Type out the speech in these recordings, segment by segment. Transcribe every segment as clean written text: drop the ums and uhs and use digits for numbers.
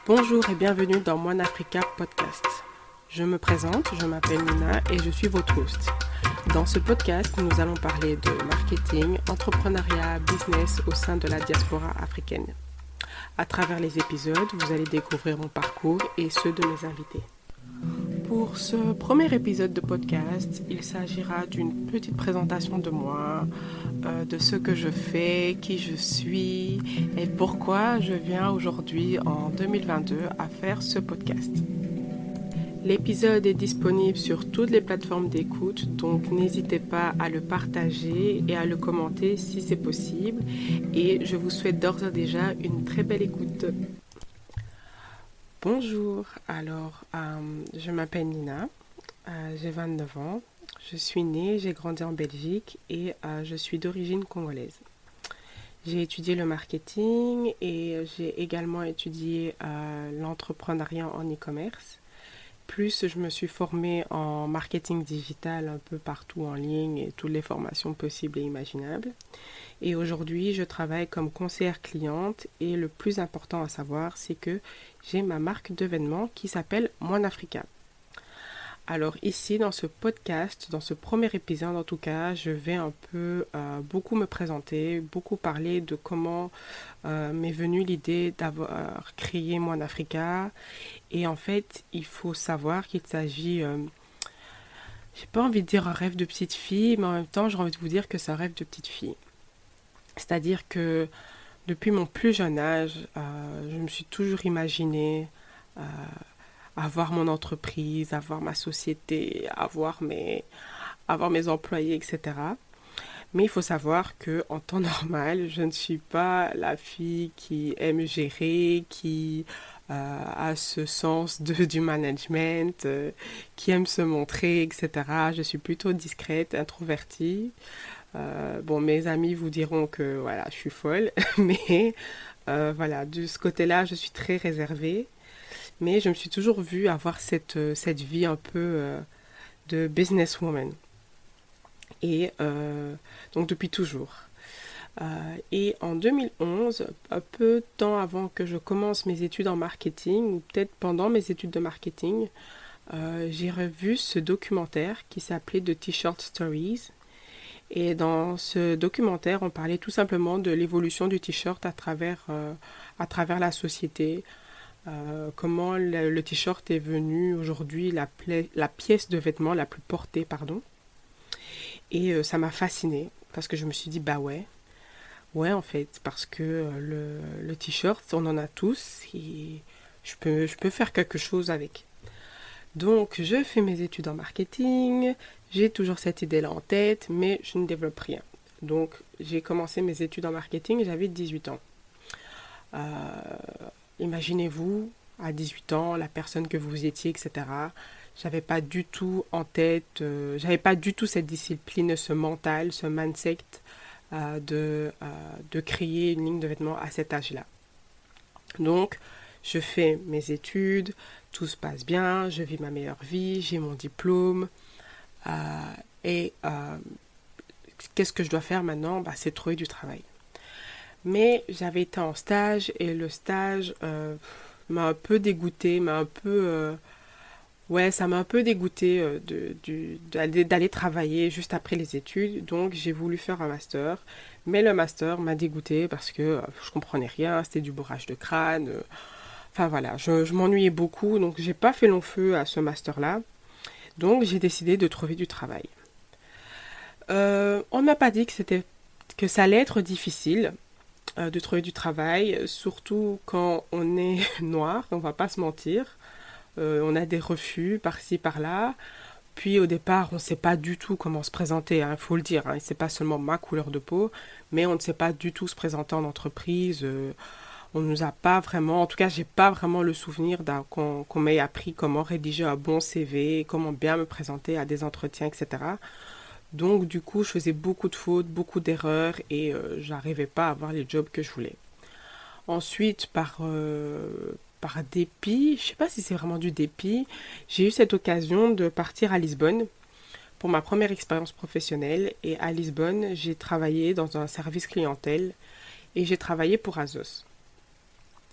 Bonjour et bienvenue dans Moine Africa Podcast. Je me présente, je m'appelle Nina et je suis votre host. Dans ce podcast, nous allons parler de marketing, entrepreneuriat, business au sein de la diaspora africaine. À travers les épisodes, vous allez découvrir mon parcours et ceux de mes invités. Pour ce premier épisode de podcast, il s'agira d'une petite présentation de moi, de ce que je fais, qui je suis et pourquoi je viens aujourd'hui en 2022 à faire ce podcast. L'épisode est disponible sur toutes les plateformes d'écoute, donc n'hésitez pas à le partager et à le commenter si c'est possible. Et je vous souhaite d'ores et déjà une très belle écoute. Bonjour, alors je m'appelle Nina, j'ai 29 ans, je suis née, j'ai grandi en Belgique et je suis d'origine congolaise. J'ai étudié le marketing et j'ai également étudié l'entrepreneuriat en e-commerce. Plus je me suis formée en marketing digital un peu partout en ligne et toutes les formations possibles et imaginables. Et aujourd'hui, je travaille comme conseillère cliente et le plus important à savoir, c'est que j'ai ma marque de vêtements qui s'appelle Moine Africa. Alors ici, dans ce podcast, dans ce premier épisode en tout cas, je vais un peu beaucoup me présenter, beaucoup parler de comment m'est venue l'idée d'avoir créé Moine Africa. Et en fait, il faut savoir qu'il s'agit, j'ai pas envie de dire un rêve de petite fille, mais en même temps, j'ai envie de vous dire que c'est un rêve de petite fille. C'est-à-dire que depuis mon plus jeune âge, je me suis toujours imaginé euh, avoir mon entreprise, avoir ma société, avoir mes employés, etc. Mais il faut savoir que en temps normal, je ne suis pas la fille qui aime gérer, qui a ce sens du management, qui aime se montrer, etc. Je suis plutôt discrète, introvertie. Bon, mes amis vous diront que voilà, je suis folle, mais voilà, de ce côté-là, je suis très réservée. Mais je me suis toujours vue avoir cette vie un peu de businesswoman. Et donc depuis toujours. Et en 2011, un peu de temps avant que je commence mes études en marketing, ou peut-être pendant mes études de marketing, j'ai revu ce documentaire qui s'appelait The T-Shirt Stories. Et dans ce documentaire, on parlait tout simplement de l'évolution du t-shirt à travers la société. Comment le t-shirt est venu aujourd'hui la pièce de vêtement la plus portée, pardon. Et ça m'a fascinée parce que je me suis dit, bah ouais en fait, parce que le t-shirt, on en a tous et je peux faire quelque chose avec. Donc, je fais mes études en marketing, j'ai toujours cette idée-là en tête, mais je ne développe rien. Donc, j'ai commencé mes études en marketing, j'avais 18 ans. Euh, Imaginez-vous, à 18 ans, la personne que vous étiez, etc. J'avais pas du tout en tête, j'avais pas du tout cette discipline, ce mental, ce mindset de créer une ligne de vêtements à cet âge-là. Donc, je fais mes études, tout se passe bien, je vis ma meilleure vie, j'ai mon diplôme. Et qu'est-ce que je dois faire maintenant? Bah, c'est trouver du travail. Mais j'avais été en stage et le stage m'a un peu dégoûté, ouais, ça m'a un peu dégoûté d'aller travailler juste après les études. Donc j'ai voulu faire un master. Mais le master m'a dégoûté parce que je comprenais rien, c'était du bourrage de crâne. Enfin voilà, je m'ennuyais beaucoup, donc j'ai pas fait long feu à ce master-là. Donc j'ai décidé de trouver du travail. On m'a pas dit que ça allait être difficile de trouver du travail, surtout quand on est noir, on va pas se mentir. On a des refus par-ci par-là. Puis au départ, on ne sait pas du tout comment se présenter, il faut le dire. C'est pas seulement ma couleur de peau, mais on ne sait pas du tout se présenter en entreprise. On nous a pas vraiment, en tout cas, j'ai pas vraiment le souvenir qu'on m'ait appris comment rédiger un bon CV, comment bien me présenter à des entretiens, etc. Donc du coup, je faisais beaucoup de fautes, beaucoup d'erreurs et j'arrivais pas à avoir les jobs que je voulais. Ensuite, par dépit, je sais pas si c'est vraiment du dépit, j'ai eu cette occasion de partir à Lisbonne pour ma première expérience professionnelle. Et à Lisbonne, j'ai travaillé dans un service clientèle et j'ai travaillé pour Azos.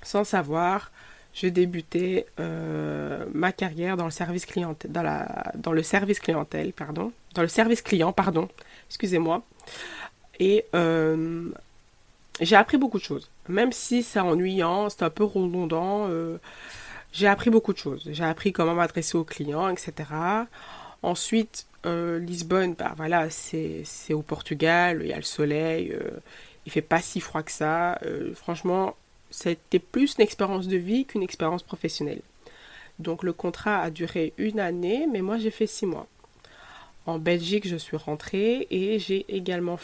Sans savoir, je débutais ma carrière dans le service clientèle, dans le service clientèle, pardon, dans le service client, pardon, excusez-moi. Et j'ai appris beaucoup de choses. Même si c'est ennuyant, c'est un peu redondant, j'ai appris beaucoup de choses. J'ai appris comment m'adresser aux clients, etc. Ensuite, Lisbonne, bah voilà, c'est au Portugal, il y a le soleil, il fait pas si froid que ça. Franchement, c'était plus une expérience de vie qu'une expérience professionnelle. Donc le contrat a duré 1 année, mais moi j'ai fait 6 mois. En Belgique, je suis rentrée et j'ai également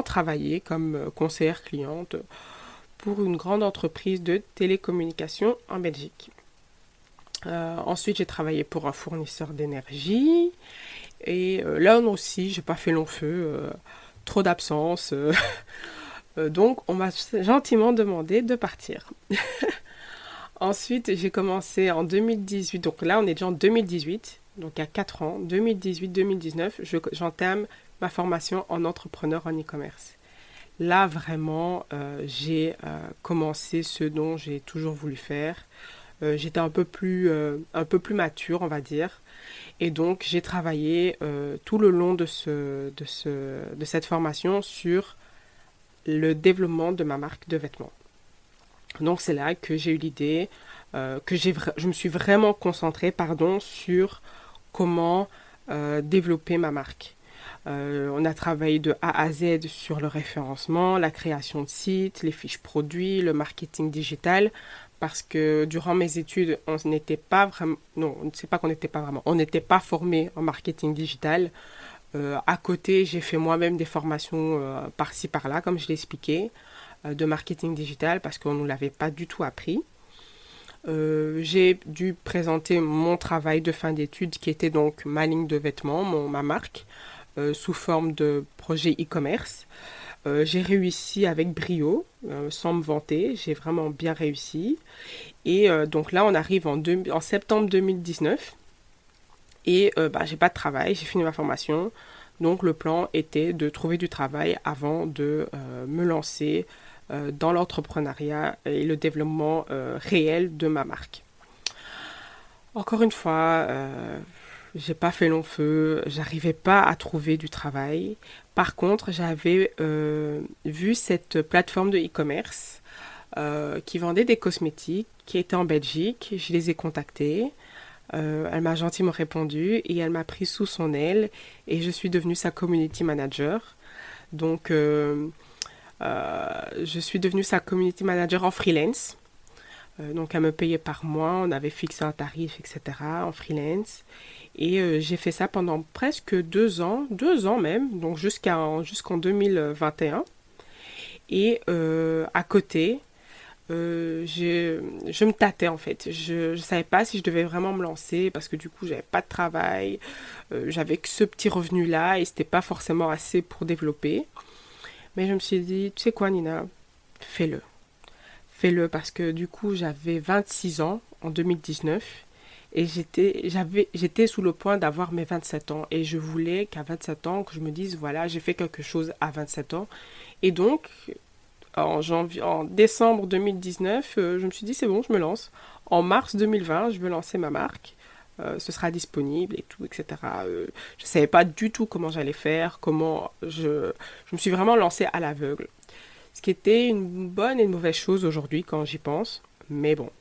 travaillé comme conseillère cliente pour une grande entreprise de télécommunications en Belgique. Ensuite, j'ai travaillé pour un fournisseur d'énergie. Et là aussi, j'ai pas fait long feu, trop d'absence. Donc, on m'a gentiment demandé de partir. Ensuite, j'ai commencé en 2018. Donc là, on est déjà en 2018. Donc, il y a 4 ans, 2018-2019, j'entame ma formation en entrepreneur en e-commerce. Là, vraiment, j'ai commencé ce dont j'ai toujours voulu faire. J'étais un peu plus mature, on va dire. Et donc, j'ai travaillé tout le long de cette formation sur le développement de ma marque de vêtements. Donc, c'est là que j'ai eu l'idée, je me suis vraiment concentrée, pardon, sur comment développer ma marque. On a travaillé de A à Z sur le référencement, la création de sites, les fiches produits, le marketing digital, parce que durant mes études, on n'était pas vraiment, non, c'est pas qu'on n'était pas vraiment, on n'était pas formé en marketing digital. À côté, j'ai fait moi-même des formations par-ci par-là, comme je l'ai expliqué, de marketing digital, parce qu'on ne nous l'avait pas du tout appris. J'ai dû présenter mon travail de fin d'études, qui était donc ma ligne de vêtements, ma marque, sous forme de projet e-commerce. J'ai réussi avec brio, sans me vanter, j'ai vraiment bien réussi. Et donc là, on arrive en septembre 2019 et j'ai pas de travail, j'ai fini ma formation. Donc le plan était de trouver du travail avant de me lancer dans l'entrepreneuriat et le développement réel de ma marque. Encore une fois, j'ai pas fait long feu, j'arrivais pas à trouver du travail. Par contre, j'avais vu cette plateforme de e-commerce qui vendait des cosmétiques, qui était en Belgique. Je les ai contactés. Elle m'a gentiment répondu et elle m'a pris sous son aile et je suis devenue sa community manager. Donc, je suis devenue sa community manager en freelance. Donc, elle me payait par mois, on avait fixé un tarif, etc. en freelance. Et j'ai fait ça pendant presque 2 ans même, donc jusqu'en 2021. Et à côté, je me tâtais en fait. Je ne savais pas si je devais vraiment me lancer parce que du coup, j'avais pas de travail. J'avais que ce petit revenu-là et c'était pas forcément assez pour développer. Mais je me suis dit, tu sais quoi, Nina, fais-le. Fais-le parce que du coup, j'avais 26 ans en 2019 et j'étais sous le point d'avoir mes 27 ans et je voulais qu'à 27 ans, que je me dise, voilà, j'ai fait quelque chose à 27 ans. Et donc, en décembre 2019, je me suis dit, c'est bon, je me lance. En mars 2020, je veux lancer ma marque. Ce sera disponible et tout, etc. Je ne savais pas du tout comment j'allais faire, je me suis vraiment lancée à l'aveugle. Ce qui était une bonne et une mauvaise chose aujourd'hui quand j'y pense. Mais bon.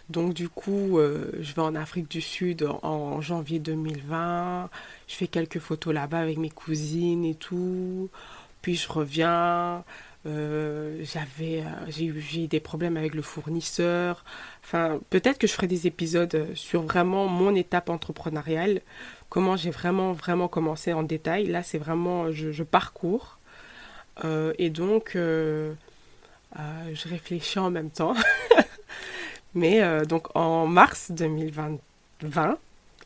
Donc du coup, je vais en Afrique du Sud en janvier 2020. Je fais quelques photos là-bas avec mes cousines et tout. Puis je reviens. J'ai eu des problèmes avec le fournisseur. Enfin, peut-être que je ferai des épisodes sur vraiment mon étape entrepreneuriale. Comment j'ai vraiment, vraiment commencé en détail. Là, c'est vraiment, je parcours. Et donc, je réfléchis en même temps. Mais donc en mars 2020,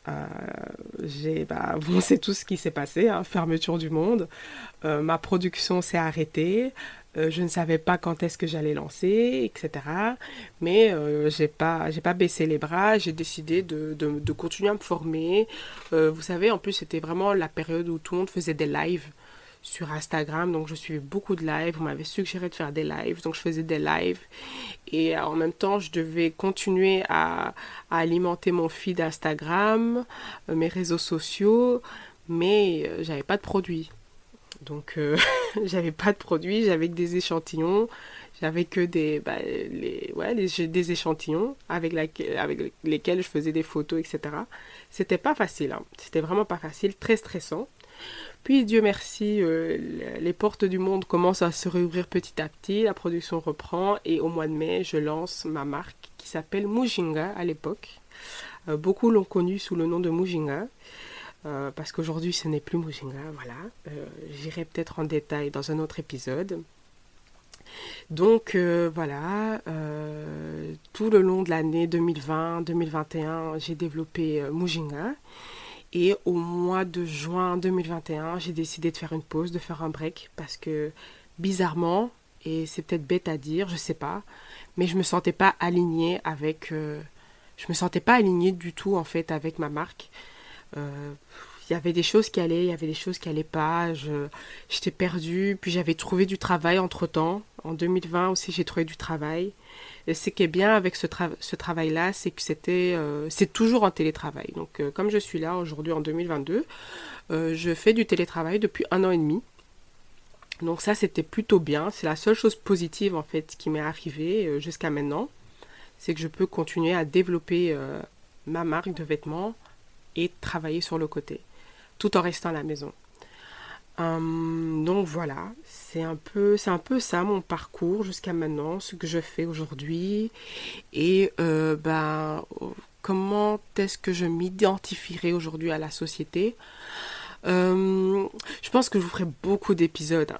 on sait tout ce qui s'est passé, hein, fermeture du monde. Ma production s'est arrêtée. Je ne savais pas quand est-ce que j'allais lancer, etc. Mais j'ai pas baissé les bras. J'ai décidé de continuer à me former. Vous savez, en plus, c'était vraiment la période où tout le monde faisait des lives sur Instagram, donc je suivais beaucoup de lives. Vous m'avez suggéré de faire des lives, donc je faisais des lives. Et en même temps, je devais continuer à alimenter mon feed Instagram, mes réseaux sociaux, mais j'avais pas de produits. Donc, j'avais pas de produits, j'avais que des échantillons. J'avais que des échantillons avec lesquels je faisais des photos, etc. C'était pas facile, hein. C'était vraiment pas facile, très stressant. Puis Dieu merci, les portes du monde commencent à se réouvrir petit à petit, la production reprend et au mois de mai, je lance ma marque qui s'appelle Mujinga à l'époque. Beaucoup l'ont connue sous le nom de Mujinga. Parce qu'aujourd'hui ce n'est plus Mujinga, voilà. J'irai peut-être en détail dans un autre épisode. Donc voilà, tout le long de l'année 2020-2021, j'ai développé Mujinga. Et au mois de juin 2021, j'ai décidé de faire une pause, de faire un break, parce que bizarrement, et c'est peut-être bête à dire, je sais pas, mais je me sentais pas alignée je me sentais pas alignée du tout en fait avec ma marque. Il y avait des choses qui allaient, il y avait des choses qui allaient pas. J'étais perdue. Puis j'avais trouvé du travail entre-temps. En 2020 aussi, j'ai trouvé du travail. Et ce qui est bien avec ce travail-là, c'est que c'est toujours en télétravail. Donc, comme je suis là aujourd'hui en 2022, je fais du télétravail depuis 1 an et demi. Donc ça, c'était plutôt bien. C'est la seule chose positive en fait qui m'est arrivée jusqu'à maintenant. C'est que je peux continuer à développer ma marque de vêtements et travailler sur le côté, tout en restant à la maison. Donc voilà, c'est un peu ça mon parcours jusqu'à maintenant, ce que je fais aujourd'hui et comment est-ce que je m'identifierai aujourd'hui à la société. Je pense que je vous ferai beaucoup d'épisodes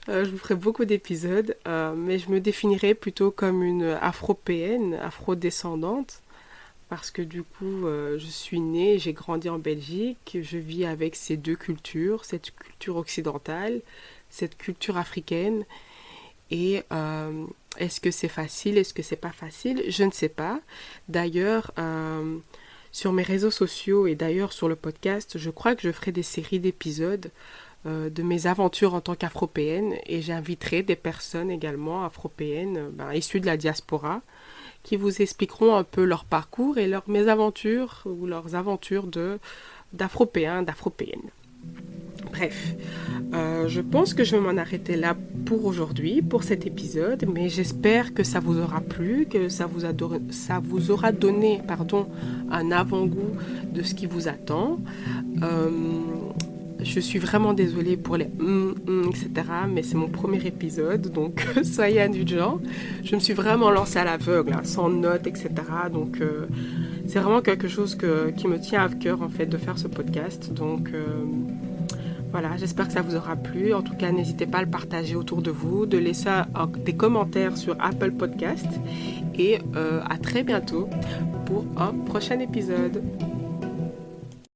je vous ferai beaucoup d'épisodes, mais je me définirai plutôt comme une afropéenne, afrodescendante. Parce que du coup, je suis née, j'ai grandi en Belgique, je vis avec ces deux cultures, cette culture occidentale, cette culture africaine. Et est-ce que c'est facile, est-ce que c'est pas facile? Je ne sais pas. D'ailleurs, sur mes réseaux sociaux et d'ailleurs sur le podcast, je crois que je ferai des séries d'épisodes de mes aventures en tant qu'afropéenne et j'inviterai des personnes également afropéennes issues de la diaspora qui vous expliqueront un peu leur parcours et leurs mésaventures ou leurs aventures d'afropéens, d'afropéennes. Bref, je pense que je vais m'en arrêter là pour aujourd'hui, pour cet épisode, mais j'espère que ça vous aura plu, que ça vous aura donné un avant-goût de ce qui vous attend. Je suis vraiment désolée pour les etc. Mais c'est mon premier épisode, donc soyez indulgents. Je me suis vraiment lancée à l'aveugle, sans notes, etc. Donc c'est vraiment quelque chose qui me tient à cœur en fait de faire ce podcast. Donc voilà, j'espère que ça vous aura plu. En tout cas, n'hésitez pas à le partager autour de vous, de laisser des commentaires sur Apple Podcast. Et à très bientôt pour un prochain épisode.